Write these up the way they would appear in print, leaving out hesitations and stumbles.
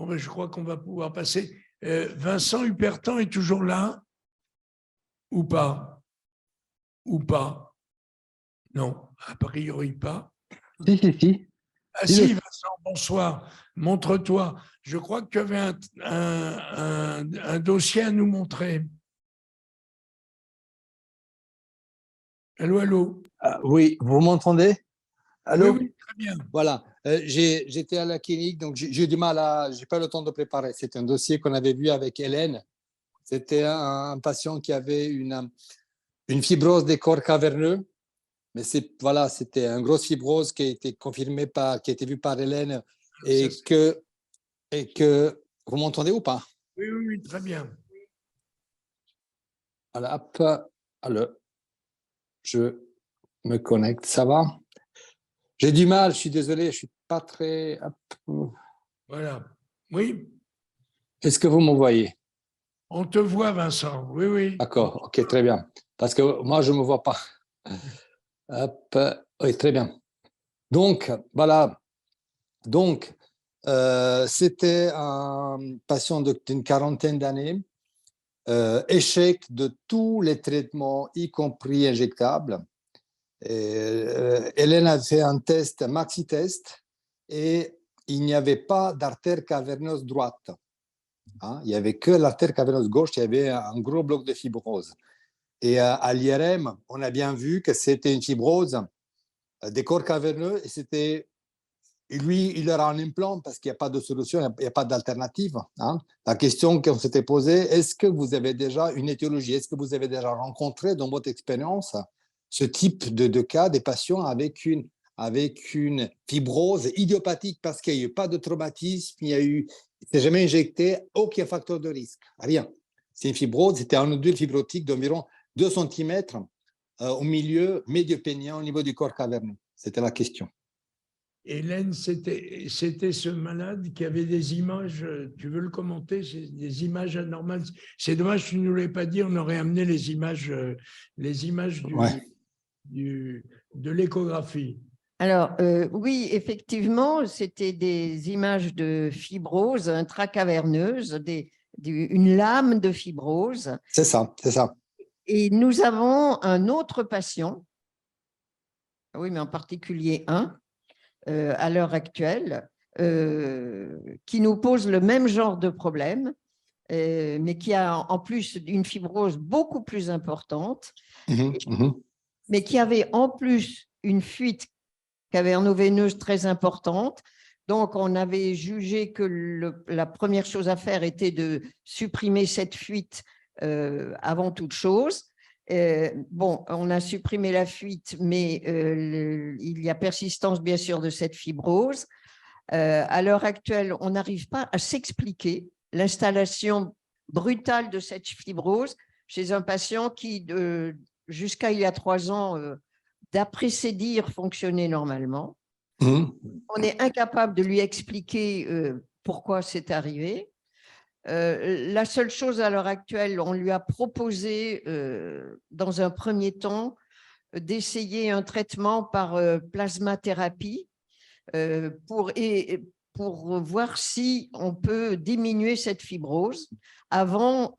Bon, ben, je crois qu'on va pouvoir passer. Vincent Hupertan est toujours là ou pas? Ou pas? Non, a priori pas. Si. Ah si, Vincent, bonsoir. Montre-toi. Je crois que tu avais un dossier à nous montrer. Allô, allô? Oui, vous m'entendez? Allô? Oui, très bien. Voilà. J'étais à la clinique, donc j'ai du mal j'ai pas le temps de préparer. C'est un dossier qu'on avait vu avec Hélène. C'était un patient qui avait une fibrose des corps caverneux. Mais voilà, c'était une grosse fibrose qui a été confirmée qui a été vue par Hélène et que vous m'entendez ou pas? Oui, très bien. Voilà, hop, alors, je me connecte, ça va? J'ai du mal, je suis désolé, je suis pas très. Hop. Voilà. Oui, Est-ce que vous me voyez? on te voit, Vincent. Oui. D'accord, ok, très bien. Parce que moi, je ne me vois pas. Hop, oui, très bien. Donc, voilà. Donc, c'était un patient d'une quarantaine d'années, échec de tous les traitements, y compris injectables. Hélène a fait un test, un maxi-test, et il n'y avait pas d'artère caverneuse droite. Hein, il n'y avait que l'artère caverneuse gauche, il y avait un gros bloc de fibrose. Et à l'IRM, on a bien vu que c'était une fibrose des corps caverneux et lui, il aura un implant parce qu'il n'y a pas de solution, il n'y a pas d'alternative. Hein. La question qu'on s'était posée, est-ce que vous avez déjà une étiologie? Est-ce que vous avez déjà rencontré dans votre expérience ce type de cas, des patients avec une fibrose idiopathique parce qu'il n'y a eu pas de traumatisme, il ne s'est jamais injecté, aucun facteur de risque, rien. C'est une fibrose, c'était un nodule fibrotique d'environ 2 cm au milieu médiopénien au niveau du corps caverneux. C'était la question. Hélène, c'était ce malade qui avait des images, tu veux le commenter, des images anormales. C'est dommage, tu ne nous l'avais pas dit, on aurait amené les images de l'échographie. Alors, oui, effectivement, c'était des images de fibrose intracaverneuse, une lame de fibrose. C'est ça. Et nous avons un autre patient, oui, mais en particulier à l'heure actuelle, qui nous pose le même genre de problème, mais qui a en plus une fibrose beaucoup plus importante, mais qui avait en plus une fuite caverno-veineuse très importante. Donc, on avait jugé que la première chose à faire était de supprimer cette fuite avant toute chose. Bon, on a supprimé la fuite, mais il y a persistance, bien sûr, de cette fibrose. À l'heure actuelle, on n'arrive pas à s'expliquer l'installation brutale de cette fibrose chez un patient qui, jusqu'à il y a 3 ans, d'après ses dires, fonctionnait normalement. On est incapable de lui expliquer pourquoi c'est arrivé. La seule chose à l'heure actuelle, on lui a proposé, dans un premier temps, d'essayer un traitement par plasmathérapie pour voir si on peut diminuer cette fibrose avant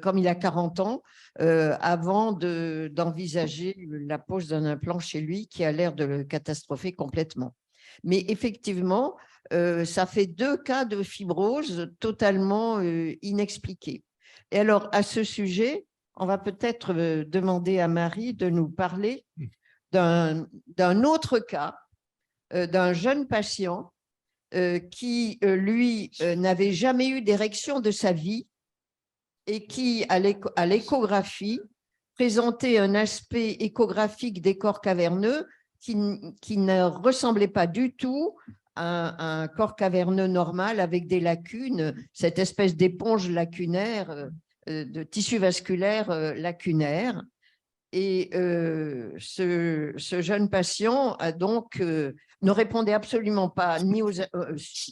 comme il a 40 ans, avant d'envisager la pose d'un implant chez lui qui a l'air de le catastropher complètement. Mais effectivement, ça fait 2 cas de fibrose totalement inexpliqués. Et alors, à ce sujet, on va peut-être demander à Marie de nous parler d'un autre cas, d'un jeune patient qui, lui, n'avait jamais eu d'érection de sa vie et qui, à l'échographie, présentait un aspect échographique des corps caverneux qui ne ressemblait pas du tout à un corps caverneux normal avec des lacunes, cette espèce d'éponge lacunaire, de tissu vasculaire lacunaire. Et ce jeune patient a donc, ne répondait absolument pas,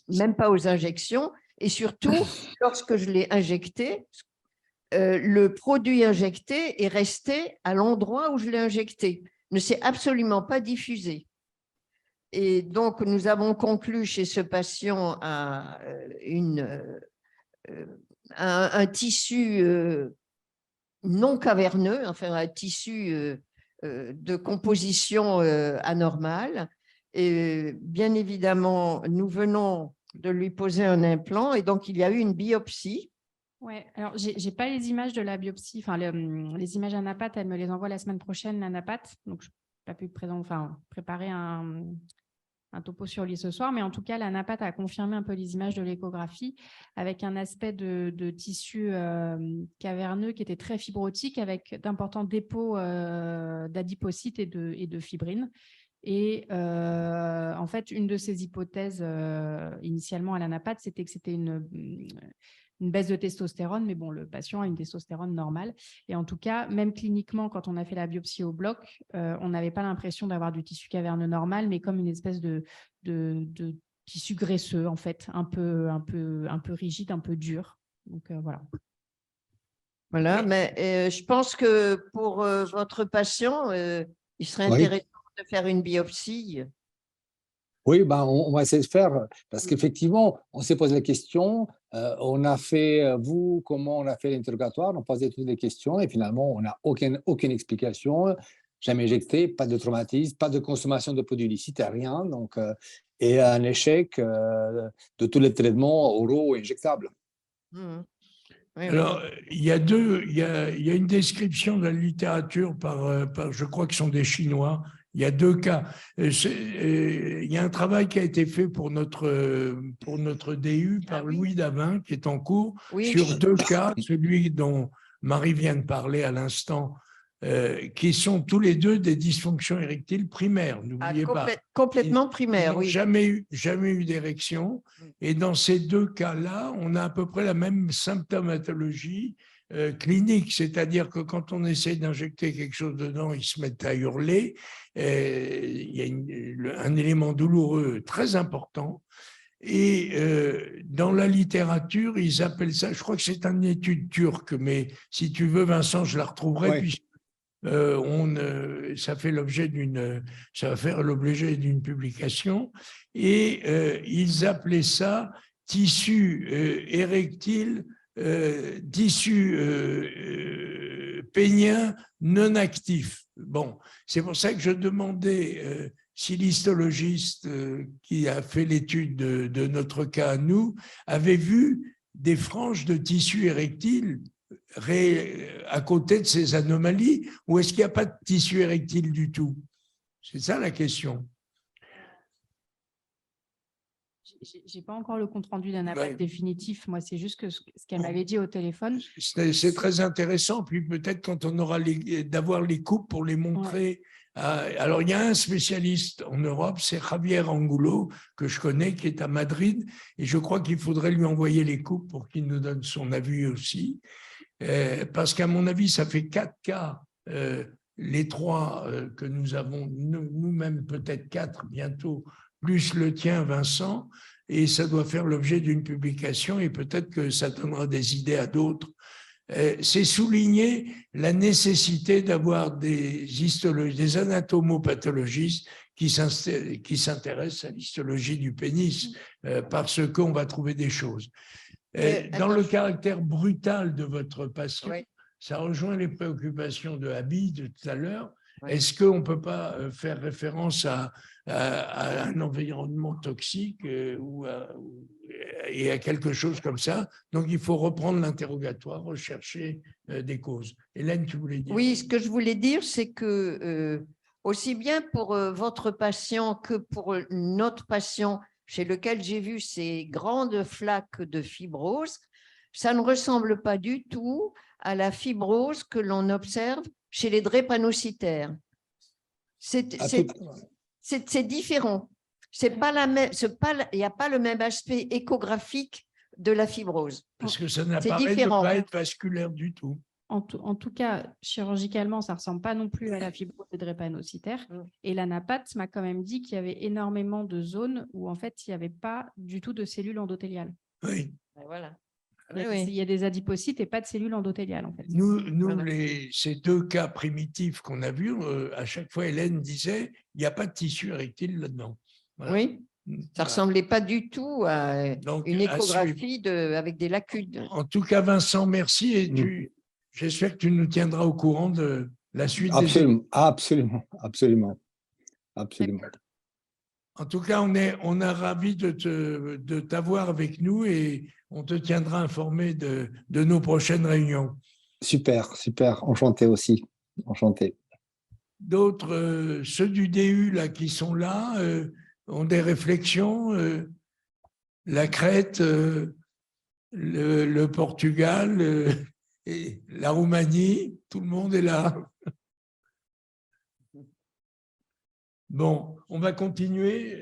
même pas aux injections. Et surtout, lorsque je l'ai injecté, le produit injecté est resté à l'endroit où je l'ai injecté, ne s'est absolument pas diffusé. Et donc, nous avons conclu chez ce patient à un tissu non caverneux, enfin un tissu de composition anormale. Et bien évidemment, nous venons de lui poser un implant et donc il y a eu une biopsie. Oui, alors j'ai pas les images de la biopsie, enfin les images anapath, elle me les envoie la semaine prochaine, l'anapath, donc je n'ai pas pu préparer un topo sur lui ce soir, mais en tout cas, l'anapath a confirmé un peu les images de l'échographie avec un aspect de tissu caverneux qui était très fibrotique avec d'importants dépôts d'adipocytes et de fibrines. Et en fait, une de ces hypothèses initialement à l'anapath, c'était que c'était une baisse de testostérone, mais bon, le patient a une testostérone normale. Et en tout cas, même cliniquement, quand on a fait la biopsie au bloc, on n'avait pas l'impression d'avoir du tissu caverneux normal, mais comme une espèce de tissu graisseux, en fait, un peu rigide, un peu dur. Donc, voilà. Voilà, mais je pense que pour votre patient, il serait intéressant de faire une biopsie. Oui, ben, on va essayer de faire, parce qu'effectivement, on s'est posé la question, on a fait, comment on a fait l'interrogatoire, on posait toutes les questions et finalement, on n'a aucune explication, jamais éjecté, pas de traumatisme, pas de consommation de produits illicites, rien, donc, et un échec de tous les traitements oraux injectables. Mmh. Oui, Alors, il y a une description de la littérature par je crois que ce sont des Chinois. Il y a 2 cas. Il y a un travail qui a été fait pour notre DU par Louis Davin, qui est en cours, sur 2 cas, celui dont Marie vient de parler à l'instant, qui sont tous les 2 des dysfonctions érectiles primaires, n'oubliez pas. Complètement primaires, oui. Jamais eu d'érection. Et dans ces 2 cas-là, on a à peu près la même symptomatologie clinique, c'est-à-dire que quand on essaie d'injecter quelque chose dedans, ils se mettent à hurler. Il y a un élément douloureux très important. Et dans la littérature, ils appellent ça, je crois que c'est une étude turque, mais si tu veux, Vincent, je la retrouverai, Ouais. puisque ça va faire l'objet d'une publication, et ils appelaient ça tissu érectile, tissu pénien non actif. Bon, c'est pour ça que je demandais si l'histologiste qui a fait l'étude de notre cas à nous avait vu des franges de tissu érectile à côté de ces anomalies, ou est-ce qu'il n'y a pas de tissu érectile du tout? C'est ça la question. Je n'ai pas encore le compte-rendu d'anapath définitif. Moi, c'est juste que ce qu'elle m'avait dit au téléphone. C'est très intéressant. Puis peut-être quand on aura d'avoir les coupes pour les montrer. Alors, il y a un spécialiste en Europe, c'est Javier Angulo, que je connais, qui est à Madrid. Et je crois qu'il faudrait lui envoyer les coupes pour qu'il nous donne son avis aussi. Parce qu'à mon avis, ça fait 4 cas, les 3 que nous avons, nous-mêmes peut-être 4 bientôt, plus le tien, Vincent, et ça doit faire l'objet d'une publication et peut-être que ça donnera des idées à d'autres. C'est souligner la nécessité d'avoir des histologistes, des anatomopathologistes qui s'intéressent à l'histologie du pénis, parce qu'on va trouver des choses. Dans le caractère brutal de votre patient, ça rejoint les préoccupations de Abby de tout à l'heure. Est-ce qu'on ne peut pas faire référence à un environnement toxique et à quelque chose comme ça? Donc, il faut reprendre l'interrogatoire, rechercher des causes. Hélène, tu voulais dire? Oui, ce que je voulais dire, c'est que aussi bien pour votre patient que pour notre patient chez lequel j'ai vu ces grandes flaques de fibrose, ça ne ressemble pas du tout à la fibrose que l'on observe chez les drépanocytaires. C'est différent. Il n'y a pas le même aspect échographique de la fibrose. Parce que ça n'apparaît de pas être vasculaire du tout. En tout cas, chirurgicalement, ça ne ressemble pas non plus à la fibrose des drépanocytaires. Et l'anapath m'a quand même dit qu'il y avait énormément de zones où, en fait, il n'y avait pas du tout de cellules endothéliales. Oui. Voilà. Il y a des adipocytes et pas de cellules endothéliales, en fait. Ces 2 cas primitifs qu'on a vus, à chaque fois, Hélène disait, il n'y a pas de tissu érectile là-dedans. Voilà. Oui, ça Voilà. ressemblait pas du tout à Donc, une à suivre. échographie avec des lacunes. En tout cas, Vincent, merci. Et j'espère que tu nous tiendras au courant de la suite des études. Absolument. En tout cas, on est ravis de t'avoir avec nous et on te tiendra informé de nos prochaines réunions. Super. Enchanté aussi. Enchanté. D'autres, ceux du DU là, qui sont là, ont des réflexions. La Crète, le Portugal, et la Roumanie, tout le monde est là. Bon, on va continuer.